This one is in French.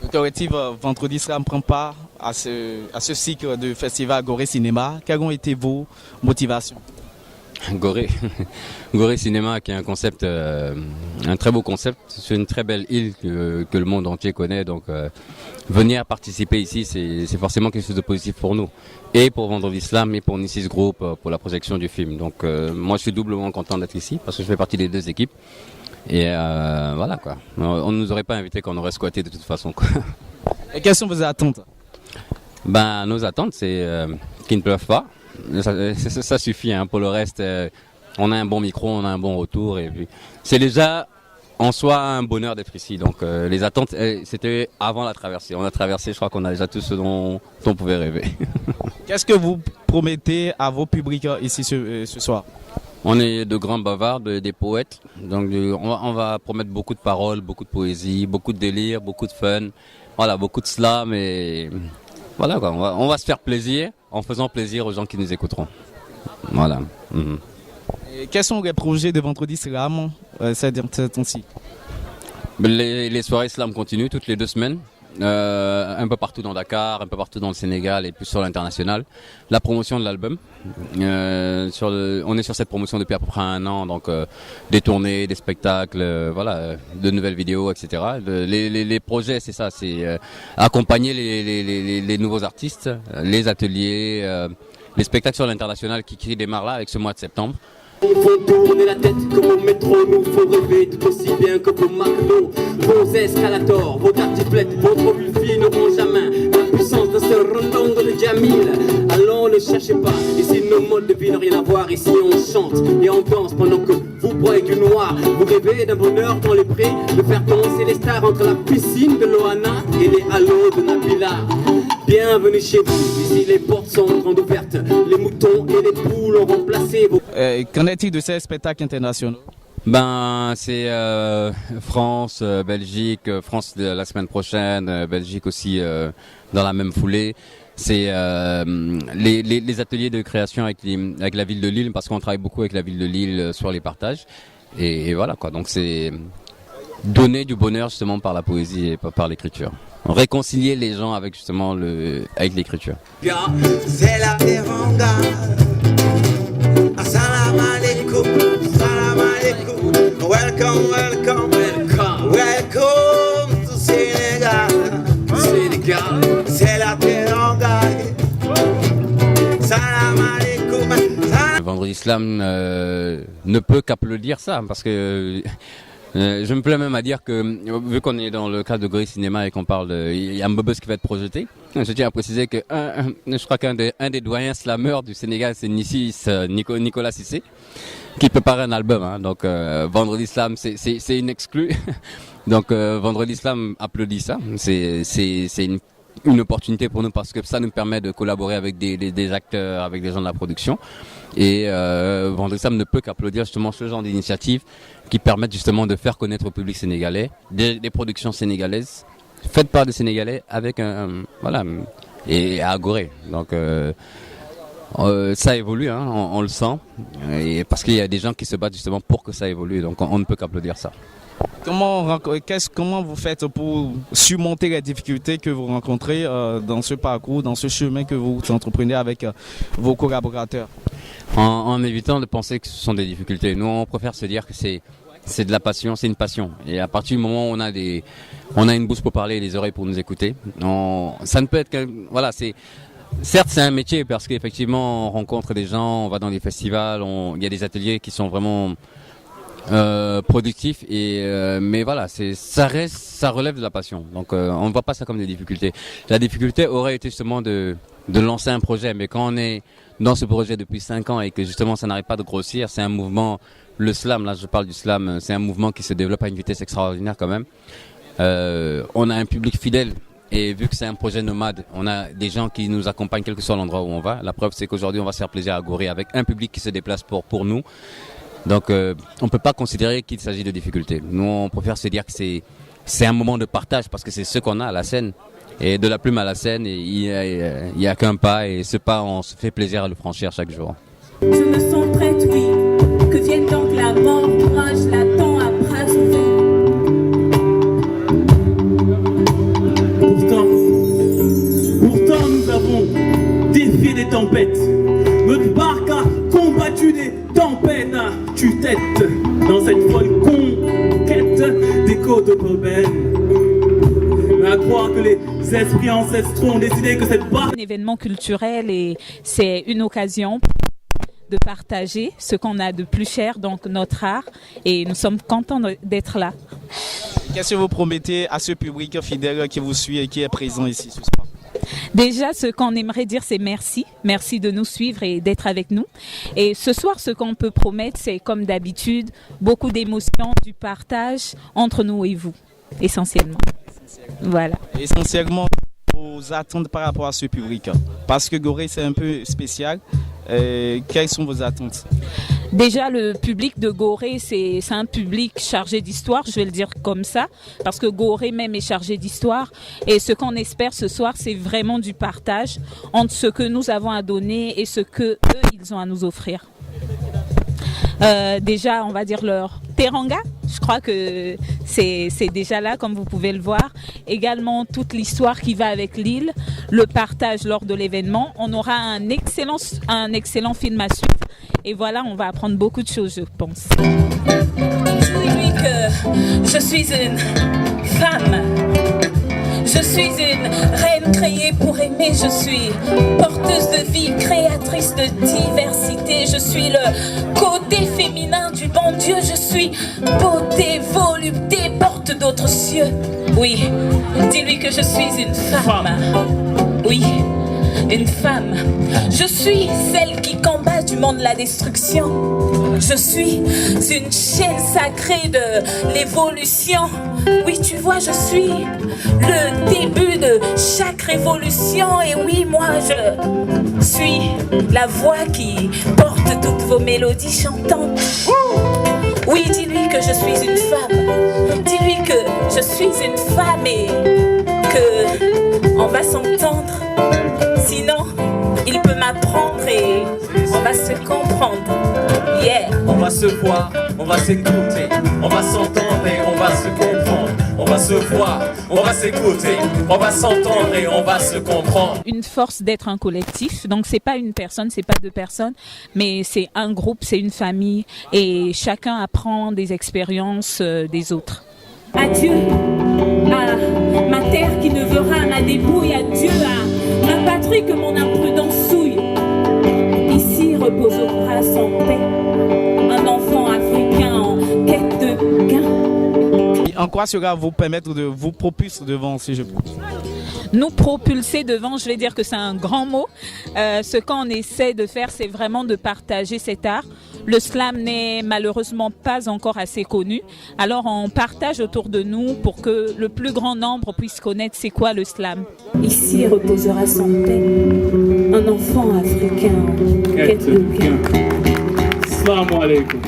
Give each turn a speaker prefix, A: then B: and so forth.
A: Le collectif Vendredi Slam prend part à ce cycle de festival Gorée Cinéma. Quelles ont été vos motivations?
B: Gorée. Gorée Cinéma qui est un concept, un très beau concept. C'est une très belle île que le monde entier connaît. Donc venir participer ici, c'est forcément quelque chose de positif pour nous. Et pour Vendredi Slam et pour Nissis Group pour la projection du film. Donc moi je suis doublement content d'être ici parce que je fais partie des deux équipes. Et voilà quoi. On ne nous aurait pas invités quand on aurait squatté de toute façon quoi.
A: Et quelles sont vos attentes?
B: Ben, nos attentes c'est qu'ils ne pleuvent pas. Ça suffit hein. Pour le reste, on a un bon micro, on a un bon retour et puis c'est déjà en soi un bonheur d'être ici. Donc les attentes, c'était avant la traversée. On a traversé, je crois qu'on a déjà tout ce dont on pouvait rêver.
A: Qu'est-ce que vous promettez à vos publics ici ce soir?
B: On est de grands bavards, des poètes. Donc on va promettre beaucoup de paroles, beaucoup de poésie, beaucoup de délire, beaucoup de fun. Voilà, beaucoup de slam et voilà quoi. On va se faire plaisir en faisant plaisir aux gens qui nous écouteront. Voilà.
A: Et quels sont les projets de Vendredi Slam cette temps-ci?
B: Les soirées slam continuent toutes les 2 semaines. Un peu partout dans Dakar, un peu partout dans le Sénégal et plus sur l'international. La promotion de l'album. On est sur cette promotion depuis à peu près 1 an, donc des tournées, des spectacles, voilà, de nouvelles vidéos, etc. Les projets, c'est ça, c'est accompagner les nouveaux artistes, les ateliers, les spectacles sur l'international qui démarrent là avec ce mois de septembre.
C: Il faut tourner la tête comme au métro, nous faut rêver tout aussi bien que vos McDo. Vos escalators, vos tartiflettes, vos filles n'auront jamais la puissance de ce rondon de Jamil. Alors ne cherchez pas, ici nos modes de vie n'ont rien à voir. Ici on chante et on danse pendant que vous broyez du noir. Vous rêvez d'un bonheur dans les prés, de faire danser les stars entre la piscine de Loana et les halos de Nabila. Bienvenue chez vous, ici les portes sont grandes ouvertes, les moutons et les poules ont remplacé vos...
A: Qu'en est-il de ces spectacles internationaux?
B: Ben c'est France, Belgique, France la semaine prochaine, Belgique aussi dans la même foulée. C'est les ateliers de création avec la ville de Lille parce qu'on travaille beaucoup avec la ville de Lille sur les partages et voilà quoi. Donc c'est donner du bonheur justement par la poésie et par l'écriture. Réconcilier les gens avec justement avec l'écriture.
D: C'est la teranga. Assalamu alaikum, salam alaikum. Welcome, welcome, welcome, welcome to Sénégal. Sénégal, c'est la teranga. Salam alaikum.
B: Vendredi Slam ne peut qu'applaudir ça parce que je me plais même à dire que, vu qu'on est dans le cadre de Gorée Cinéma et qu'on parle il y a Mbobos qui va être projeté, je tiens à préciser que je crois qu'un des doyens slameurs du Sénégal, c'est Nissis Nicolas Cissé, qui prépare un album. Hein. Donc Vendredi Slam, c'est une exclue. Donc Vendredi Slam applaudit ça. C'est une opportunité pour nous parce que ça nous permet de collaborer avec des acteurs, avec des gens de la production. Et Vendredi Slam ne peut qu'applaudir justement ce genre d'initiatives qui permettent justement de faire connaître au public sénégalais des productions sénégalaises faites par des Sénégalais avec voilà et à Gorée. Donc ça évolue, hein, on le sent, et parce qu'il y a des gens qui se battent justement pour que ça évolue. Donc on ne peut qu'applaudir ça.
A: Comment vous faites pour surmonter les difficultés que vous rencontrez dans ce parcours, dans ce chemin que vous entreprenez avec vos collaborateurs?
B: En évitant de penser que ce sont des difficultés. Nous, on préfère se dire que c'est de la passion, c'est une passion. Et à partir du moment où on a une bouche pour parler et des oreilles pour nous écouter, ça ne peut être que, voilà, certes, c'est un métier parce qu'effectivement, on rencontre des gens, on va dans des festivals, il y a des ateliers qui sont vraiment productif mais voilà, ça relève de la passion. Donc on ne voit pas ça comme des difficultés. La difficulté aurait été justement de lancer un projet, mais quand on est dans ce projet depuis 5 ans et que justement ça n'arrête pas de grossir, c'est un mouvement, le slam, là je parle du slam, c'est un mouvement qui se développe à une vitesse extraordinaire quand même. On a un public fidèle. Et vu que c'est un projet nomade, on a des gens qui nous accompagnent quel que soit l'endroit où on va. La preuve, c'est qu'aujourd'hui, on va se faire plaisir à Gorée avec un public qui se déplace pour nous. Donc, on ne peut pas considérer qu'il s'agit de difficultés. Nous, on préfère se dire que c'est un moment de partage parce que c'est ce qu'on a à la scène. Et de la plume à la scène, il y a qu'un pas. Et ce pas, on se fait plaisir à le franchir chaque jour.
E: Je me sens prête, oui. Que vienne donc la mort, courage, l'attend à bras ouverts.
F: tempête. Notre barque a combattu des tempêtes à tue-tête dans cette folle conquête des côtes urbaines. Mais à croire que les esprits ancestraux ont décidé que cette barque...
G: Un événement culturel et c'est une occasion de partager ce qu'on a de plus cher, donc notre art, et nous sommes contents d'être là.
A: Qu'est-ce que vous promettez à ce public fidèle qui vous suit et qui est présent ici ce soir?
G: Déjà, ce qu'on aimerait dire, c'est merci. Merci de nous suivre et d'être avec nous. Et ce soir, ce qu'on peut promettre, c'est comme d'habitude, beaucoup d'émotions, du partage entre nous et vous, essentiellement. Voilà.
A: Essentiellement, vos attentes par rapport à ce public. Parce que Gorée, c'est un peu spécial. Quelles sont vos attentes?
G: Déjà, le public de Gorée, c'est un public chargé d'histoire, je vais le dire comme ça, parce que Gorée même est chargé d'histoire. Et ce qu'on espère ce soir, c'est vraiment du partage entre ce que nous avons à donner et ce que eux, ils ont à nous offrir. Déjà, on va dire leur teranga. Je crois que c'est déjà là, comme vous pouvez le voir. Également, toute l'histoire qui va avec l'île, le partage lors de l'événement. On aura un excellent film à suivre. Et voilà, on va apprendre beaucoup de choses, je pense.
E: Dis-lui que je suis une femme. Je suis une reine créée pour aimer. Je suis porteuse de vie, créatrice de diversité. Je suis le côté féminin du bon Dieu. Je suis beauté, volupté, porte d'autres cieux. Oui, dis-lui que je suis une femme. Oui, une femme. Je suis celle qui combat du monde la destruction. Je suis une chaîne sacrée de l'évolution. Oui, tu vois, je suis le début de chaque révolution. Et oui, moi, je suis la voix qui porte toutes vos mélodies chantantes. Oui, dis-lui que je suis une femme. Dis-lui que je suis une femme et que on va s'entendre. Sinon, il peut m'apprendre et on va se comprendre. Yeah.
H: On va se voir, on va s'écouter, on va s'entendre et on va se comprendre. On va se voir, on va s'écouter, on va s'entendre et on va se comprendre.
G: Une force d'être un collectif, donc c'est pas une personne, c'est pas deux personnes, mais c'est un groupe, c'est une famille et chacun apprend des expériences des autres.
E: Adieu à ma terre qui ne verra ma débrouille. Adieu à ma patrie que mon imprudence souille. Ici reposera sans paix un enfant africain en quête de gain.
A: En quoi cela vous permettre de vous propulser devant, si je peux?
G: Nous propulser devant, je vais dire que c'est un grand mot. Ce qu'on essaie de faire, c'est vraiment de partager cet art. Le slam n'est malheureusement pas encore assez connu. Alors on partage autour de nous pour que le plus grand nombre puisse connaître c'est quoi le slam.
E: Ici reposera sans paix un enfant africain en quête de gain.
F: Salam alaikum.